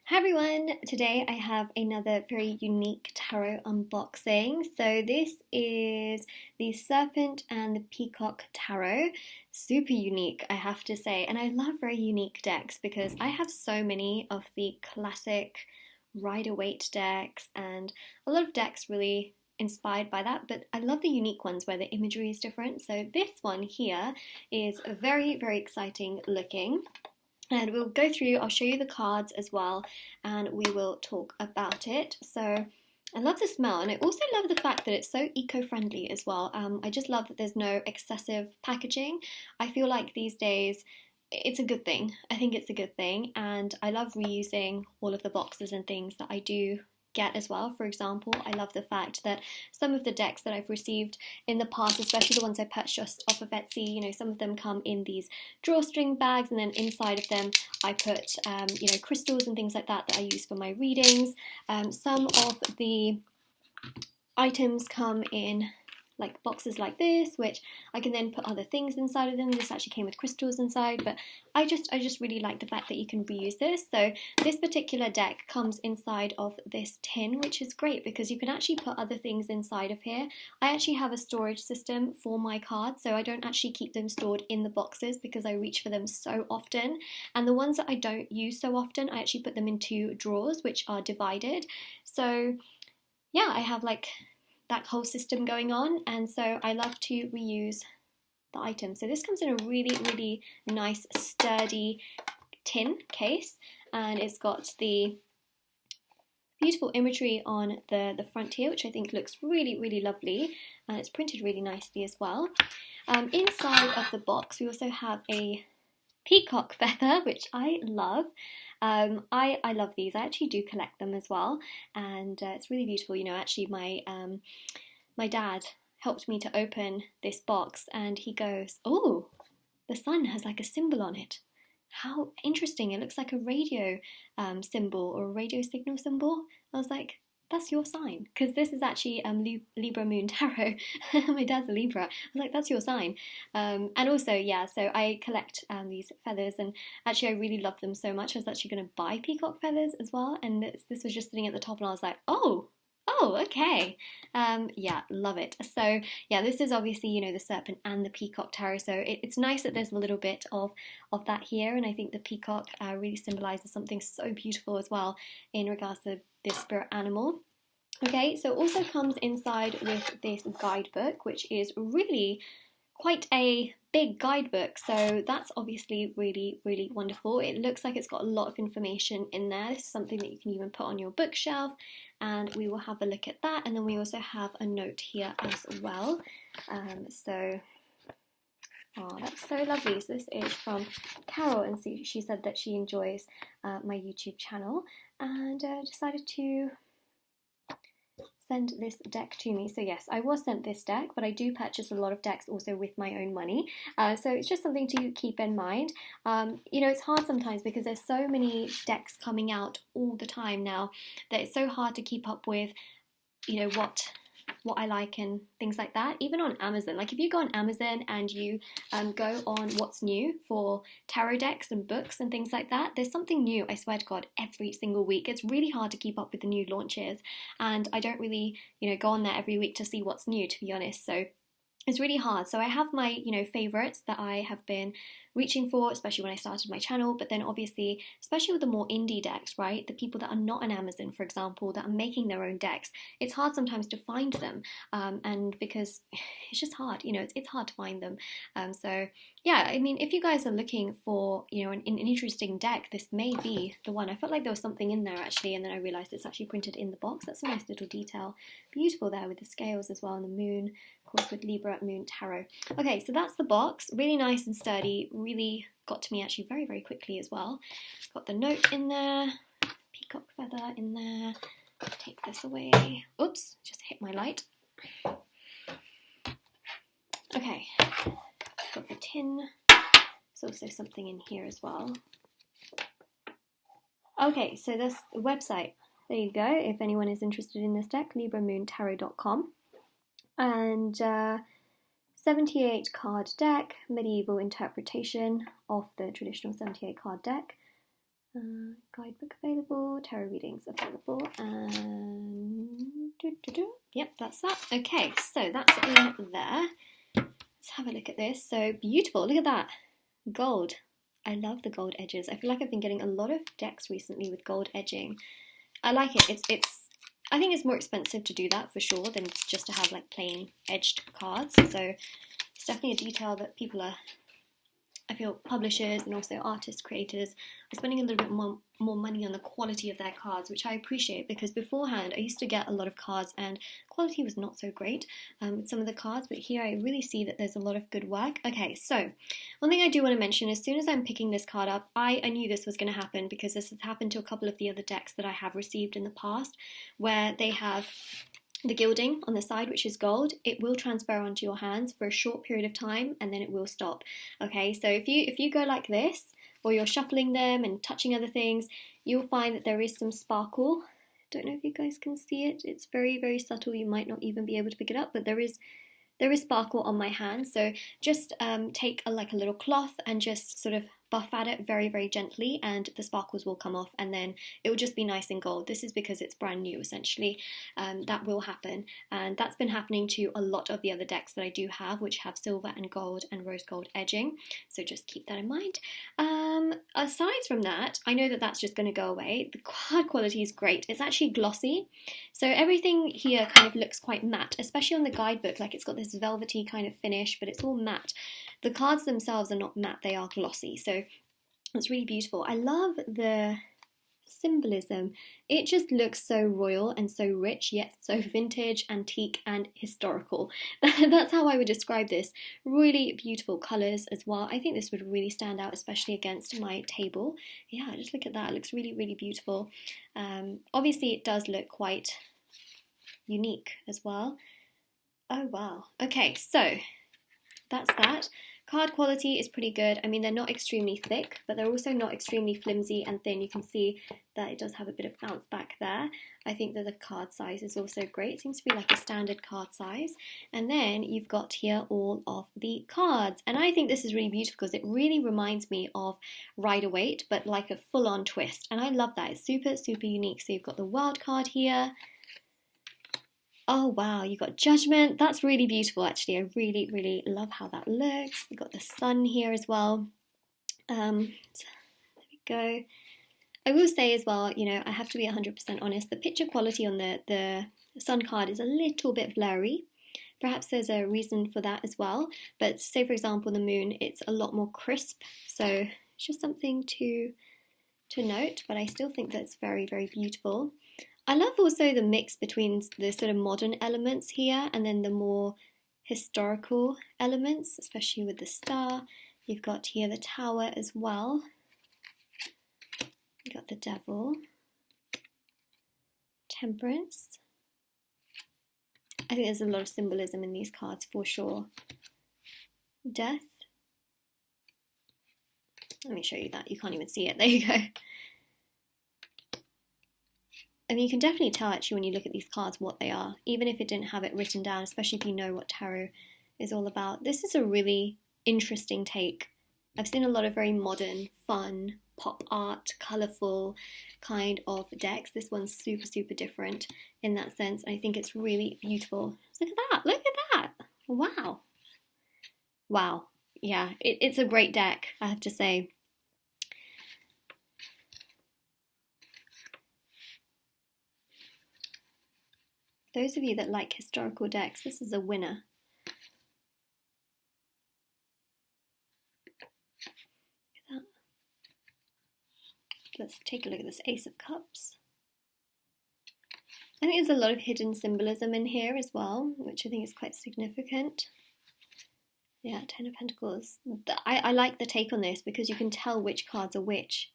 Hi everyone! Today I have another very unique tarot unboxing. So this is the Serpent and the Peacock tarot. Super unique, I have to say. And I love very unique decks because I have so many of the classic Rider-Waite decks and a lot of decks really inspired by that, but I love the unique ones where the imagery is different. So this one here is very, very exciting looking. And we'll go through, I'll show you the cards as well, and we will talk about it. So I love the smell, and I also love the fact that it's so eco-friendly as well. I just love that there's no excessive packaging. I feel like these days it's a good thing. I think it's a good thing, and I love reusing all of the boxes and things that I do get as well. For example, I love the fact that some of the decks that I've received in the past, especially the ones I purchased off of Etsy, some of them come in these drawstring bags, and then inside of them I put crystals and things like that I use for my readings. Some of the items come in like boxes like this, which I can then put other things inside of them. This actually came with crystals inside, but I just really like the fact that you can reuse this. So this particular deck comes inside of this tin, which is great because you can actually put other things inside of here. I actually have a storage system for my cards, so I don't actually keep them stored in the boxes because I reach for them so often. And the ones that I don't use so often, I actually put them in two drawers, which are divided. So yeah, I have like that whole system going on, and so I love to reuse the items. So this comes in a really, really nice sturdy tin case, and it's got the beautiful imagery on the front here, which I think looks really, really lovely, and it's printed really nicely as well. Inside of the box we also have a peacock feather, which I love. I love these. I actually do collect them as well, and it's really beautiful. Actually my dad helped me to open this box, and he goes, "Oh, the sun has like a symbol on it. How interesting! It looks like a radio symbol or a radio signal symbol." I was like, that's your sign, because this is actually Libra Moon Tarot. My dad's a Libra. I was like, that's your sign. And also, yeah, so I collect these feathers, and actually I really love them so much. I was actually going to buy peacock feathers as well, and this was just sitting at the top, and I was like, oh, okay. Yeah, love it. So yeah, this is obviously, the Serpent and the Peacock Tarot, so it's nice that there's a little bit of that here, and I think the peacock really symbolises something so beautiful as well in regards to this spirit animal. Okay, so it also comes inside with this guidebook, which is really quite a big guidebook, so that's obviously really, really wonderful. It looks like it's got a lot of information in there. This is something that you can even put on your bookshelf, and we will have a look at that. And then we also have a note here as well. Oh, that's so lovely. So this is from Carol, and she said that she enjoys my YouTube channel, and decided to send this deck to me. So yes, I was sent this deck, but I do purchase a lot of decks also with my own money. So it's just something to keep in mind. It's hard sometimes because there's so many decks coming out all the time now that it's so hard to keep up with, what I like and things like that. Even on Amazon, like if you go on Amazon and you go on what's new for tarot decks and books and things like that, there's something new, I swear to God, every single week. It's really hard to keep up with the new launches, and I don't really go on there every week to see what's new, to be honest. So it's really hard. So I have my, favorites that I have been reaching for, especially when I started my channel, but then obviously, especially with the more indie decks, right? The people that are not on Amazon, for example, that are making their own decks, it's hard sometimes to find them, and because it's just hard, it's hard to find them. So yeah, I mean, if you guys are looking for, an interesting deck, this may be the one. I felt like there was something in there actually, and then I realized it's actually printed in the box. That's a nice little detail. Beautiful there with the scales as well, and the moon, of course, with Libra Moon Tarot. Okay, so that's the box. Really nice and sturdy. Really got to me actually very, very quickly as well. Got the note in there, peacock feather in there. Take this away. Oops, just hit my light. Okay, got the tin. There's also something in here as well. Okay, so this website. There you go. If anyone is interested in this deck, libramoontarot.com. And 78 card deck, medieval interpretation of the traditional 78 card deck. Guidebook available, tarot readings available, and yep, that's that. Okay, so that's in there. Let's have a look at this. So beautiful, look at that, gold. I love the gold edges. I feel like I've been getting a lot of decks recently with gold edging. I like it. I think it's more expensive to do that for sure than just to have like plain edged cards. So it's definitely a detail that people are, I feel publishers and also artists, creators are spending a little bit more money on the quality of their cards, which I appreciate, because beforehand I used to get a lot of cards and quality was not so great with some of the cards, but here I really see that there's a lot of good work. Okay, so one thing I do want to mention, as soon as I'm picking this card up, I knew this was going to happen, because this has happened to a couple of the other decks that I have received in the past, where they have the gilding on the side, which is gold. It will transfer onto your hands for a short period of time and then it will stop. Okay, so if you go like this, or you're shuffling them and touching other things, you'll find that there is some sparkle. Don't know if you guys can see it. It's very, very subtle. You might not even be able to pick it up, but there is sparkle on my hand. So just take a little cloth and just sort of buff at it very, very gently, and the sparkles will come off, and then it will just be nice and gold. This is because it's brand new, essentially. That will happen, and that's been happening to a lot of the other decks that I do have, which have silver and gold and rose gold edging, so just keep that in mind. Aside from that, I know that that's just going to go away. The card quality is great. It's actually glossy, so everything here kind of looks quite matte, especially on the guidebook. Like, it's got this velvety kind of finish, but it's all matte. The cards themselves are not matte, they are glossy, so it's really beautiful. I love the symbolism. It just looks so royal and so rich, yet so vintage, antique, and historical. That's how I would describe this. Really beautiful colours as well. I think this would really stand out, especially against my table. Yeah, just look at that. It looks really, really beautiful. Obviously, it does look quite unique as well. Oh, wow. Okay, so that's that. Card quality is pretty good. I mean, they're not extremely thick, but they're also not extremely flimsy and thin. You can see that it does have a bit of bounce back there. I think that the card size is also great. It seems to be like a standard card size. And then you've got here all of the cards. And I think this is really beautiful because it really reminds me of Rider-Waite, but like a full-on twist. And I love that. It's super, super unique. So you've got the wild card here. Oh wow, you got Judgment. That's really beautiful, actually. I really, really love how that looks. You've got the sun here as well. There we go. I will say as well, you know, I have to be 100% honest. The picture quality on the sun card is a little bit blurry. Perhaps there's a reason for that as well. But say, for example, the moon, it's a lot more crisp. So it's just something to note. But I still think that's very, very beautiful. I love also the mix between the sort of modern elements here and then the more historical elements, especially with the star. You've got here the tower as well. You've got the devil, temperance. I think there's a lot of symbolism in these cards for sure. Death. Let me show you that. You can't even see it. There you go. I mean, you can definitely tell actually when you look at these cards what they are, even if it didn't have it written down, especially if you know what tarot is all about. This is a really interesting take. I've seen a lot of very modern, fun, pop art, colourful kind of decks. This one's super, super different in that sense. I think it's really beautiful. Look at that, look at that. Wow. Wow. Yeah, it's a great deck, I have to say. Those of you that like historical decks, this is a winner. Look at that. Let's take a look at this Ace of Cups. I think there's a lot of hidden symbolism in here as well, which I think is quite significant. Yeah, Ten of Pentacles. I like the take on this because you can tell which cards are which.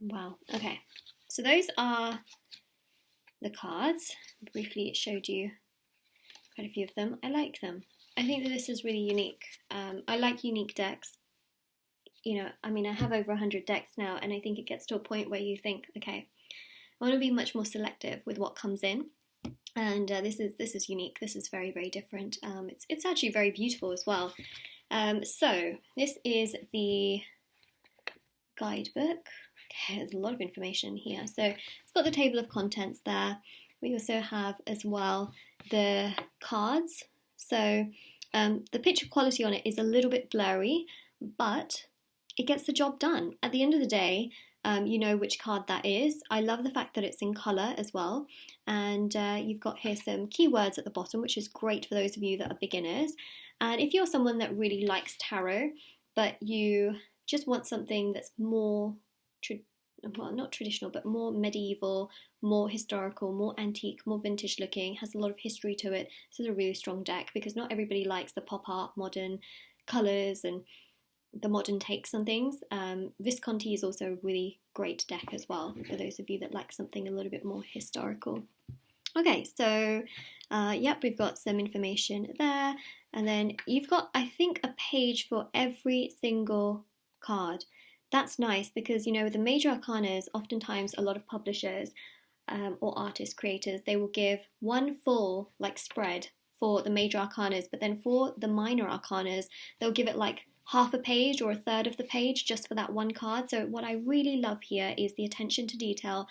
Wow, okay. So those are the cards. Briefly, it showed you quite a few of them. I like them. I think that this is really unique. I like unique decks. You know, I mean, I have over 100 decks now, and I think it gets to a point where you think, okay, I want to be much more selective with what comes in. And this is unique. This is very, very different. It's actually very beautiful as well. So this is the guidebook. Okay, there's a lot of information here. So it's got the table of contents there. We also have as well the cards. So the picture quality on it is a little bit blurry, but it gets the job done. At the end of the day, you know which card that is. I love the fact that it's in colour as well. And you've got here some keywords at the bottom, which is great for those of you that are beginners. And if you're someone that really likes tarot, but you just want something that's more, well, not traditional, but more medieval, more historical, more antique, more vintage looking, has a lot of history to it. This is a really strong deck because not everybody likes the pop art, modern colours and the modern takes on things. Visconti is also a really great deck as well for those of you that like something a little bit more historical. Okay, so yep, we've got some information there, and then you've got, I think, a page for every single card. That's nice because, you know, with the major arcanas, oftentimes a lot of publishers or artist creators, they will give one full like spread for the major arcanas, but then for the minor arcanas, they'll give it like half a page or a third of the page just for that one card. So what I really love here is the attention to detail,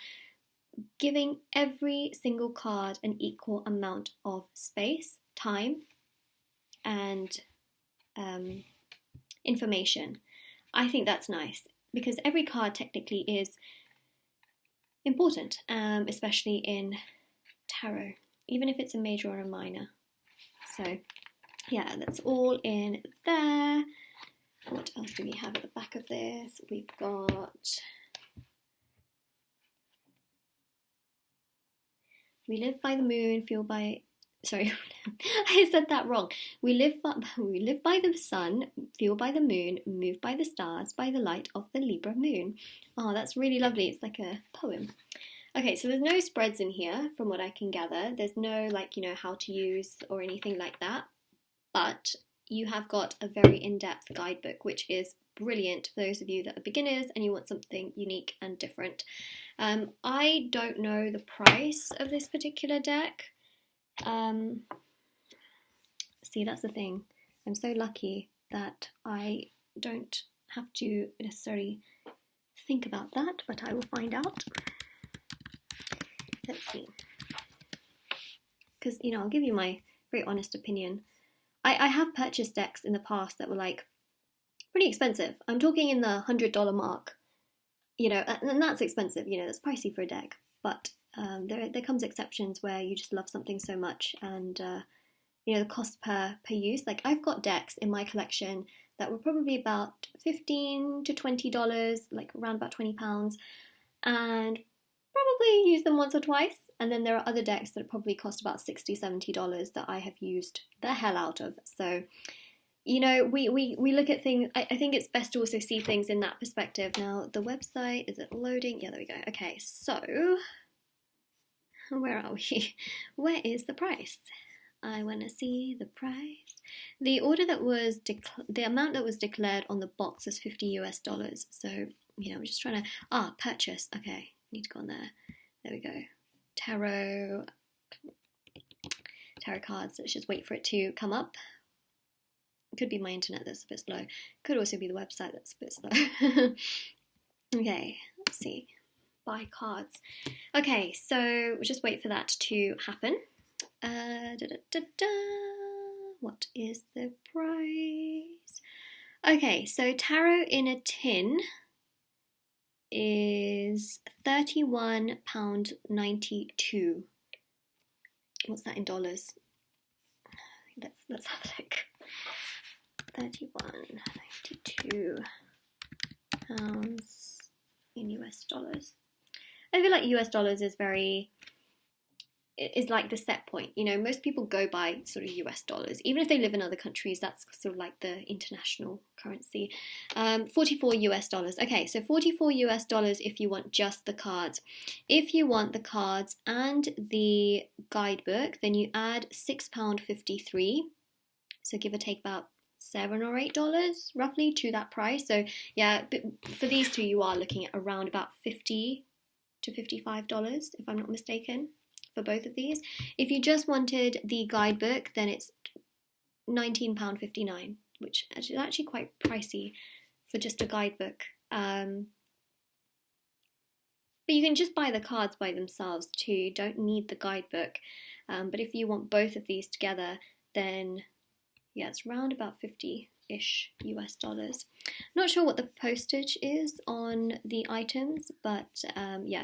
giving every single card an equal amount of space, time, and information. I think that's nice because every card technically is important, especially in tarot, even if it's a major or a minor. So yeah, that's all in there. What else do we have at the back of this? We've got, we live by the moon, fuel by, sorry, I said that wrong. We live by the sun, fuel by the moon, move by the stars, by the light of the Libra moon. Oh, that's really lovely. It's like a poem. Okay, so there's no spreads in here from what I can gather. There's no like, you know, how to use or anything like that. But you have got a very in-depth guidebook, which is brilliant for those of you that are beginners and you want something unique and different. I don't know the price of this particular deck. See, that's the thing. I'm so lucky that I don't have to necessarily think about that, but I will find out. Let's see. Because, you know, I'll give you my very honest opinion. I have purchased decks in the past that were like pretty expensive. I'm talking in the $100 mark, you know, and that's expensive, you know, that's pricey for a deck. But there comes exceptions where you just love something so much and, you know, the cost per use. Like I've got decks in my collection that were probably about $15 to $20, like around about £20, and probably use them once or twice. And then there are other decks that probably cost about $60, $70 that I have used the hell out of. So, you know, we look at things, I think it's best to also see things in that perspective. Now, the website, is it loading? Yeah, there we go. Okay, so, where are we? Where is the price? I want to see the price. The order that was, the amount that was declared on the box is $50 US. So, you know, we're just trying to, purchase. Okay, need to go on there. There we go. Tarot cards. Let's just wait for it to come up. It could be my internet that's a bit slow. Could also be the website that's a bit slow. Okay, let's see. Buy cards. Okay, so we'll just wait for that to happen. What is the price? Okay, so tarot in a tin is £31.92. What's that in dollars? Let's have a look. £31.92 in US dollars. I feel like US dollars is like the set point. You know, most people go by sort of US dollars. Even if they live in other countries, that's sort of like the international currency. $44 US. Okay, so $44 US if you want just the cards. If you want the cards and the guidebook, then you add £6.53. So give or take about $7 or $8 roughly to that price. So yeah, for these two, you are looking at around about $50 to $55, if I'm not mistaken, for both of these. If you just wanted the guidebook, then it's £19.59, which is actually quite pricey for just a guidebook. But you can just buy the cards by themselves too. You don't need the guidebook. But if you want both of these together, then yeah, it's around about 50-ish US dollars. Not sure what the postage is on the items, but yeah,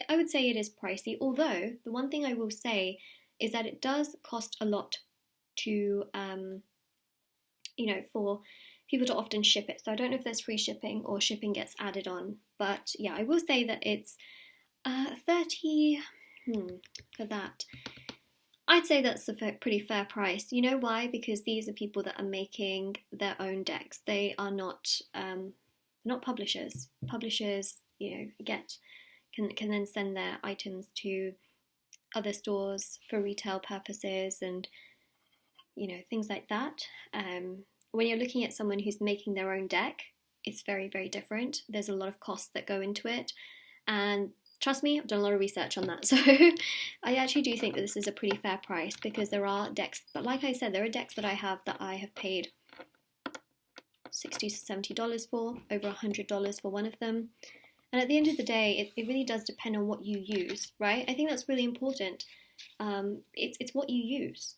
I would say it is pricey. Although the one thing I will say is that it does cost a lot to, you know, for people to often ship it. So I don't know if there's free shipping or shipping gets added on. But yeah, I will say that it's 30 for that. I'd say that's a pretty fair price. You know why? Because these are people that are making their own decks. They are not publishers. Publishers, you know, can then send their items to other stores for retail purposes and, you know, things like that. When you're looking at someone who's making their own deck, it's very, very different. There's a lot of costs that go into it, and trust me, I've done a lot of research on that, so I actually do think that this is a pretty fair price, because there are decks, but like I said, there are decks that I have paid $60 to $70 for, over $100 for one of them. And at the end of the day, it really does depend on what you use, right? I think that's really important. It's what you use.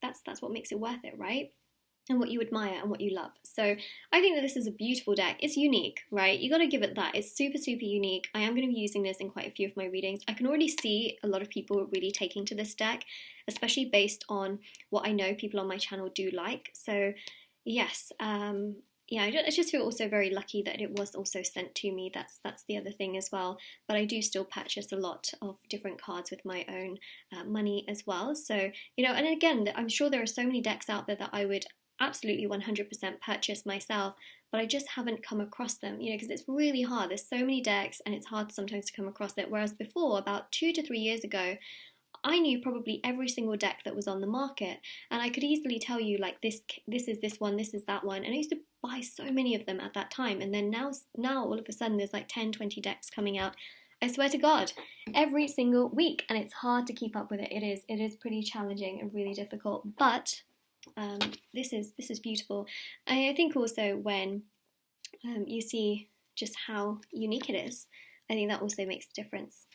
That's what makes it worth it, right? And what you admire and what you love. So I think that this is a beautiful deck. It's unique, right? You got to give it that. It's super, super unique. I am going to be using this in quite a few of my readings. I can already see a lot of people really taking to this deck, especially based on what I know people on my channel do like. So yes, yeah, I just feel also very lucky that it was also sent to me. That's the other thing as well. But I do still purchase a lot of different cards with my own money as well. So, you know, and again, I'm sure there are so many decks out there that I would absolutely 100% purchase myself, but I just haven't come across them, you know, because it's really hard. There's so many decks and it's hard sometimes to come across it. Whereas before, about 2 to 3 years ago, I knew probably every single deck that was on the market, and I could easily tell you, like, this is this one, this is that one, and I used to buy so many of them at that time. And then now all of a sudden there's like 10, 20 decks coming out, I swear to God, every single week, and it's hard to keep up with it. It is pretty challenging and really difficult, but this is beautiful. I think also when you see just how unique it is, I think that also makes a difference.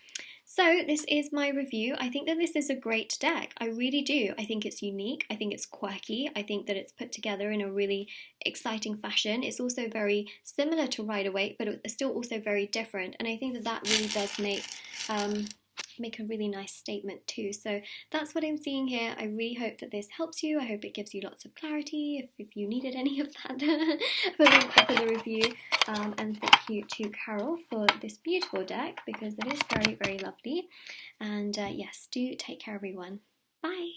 So this is my review. I think that this is a great deck. I really do. I think it's unique. I think it's quirky. I think that it's put together in a really exciting fashion. It's also very similar to Rider-Waite, but it's still also very different. And I think that that really does make a really nice statement too. So that's what I'm seeing here. I really hope that this helps you. I hope it gives you lots of clarity if you needed any of that for the review. And thank you to Carol for this beautiful deck, because it is very, very lovely. And yes, do take care everyone. Bye!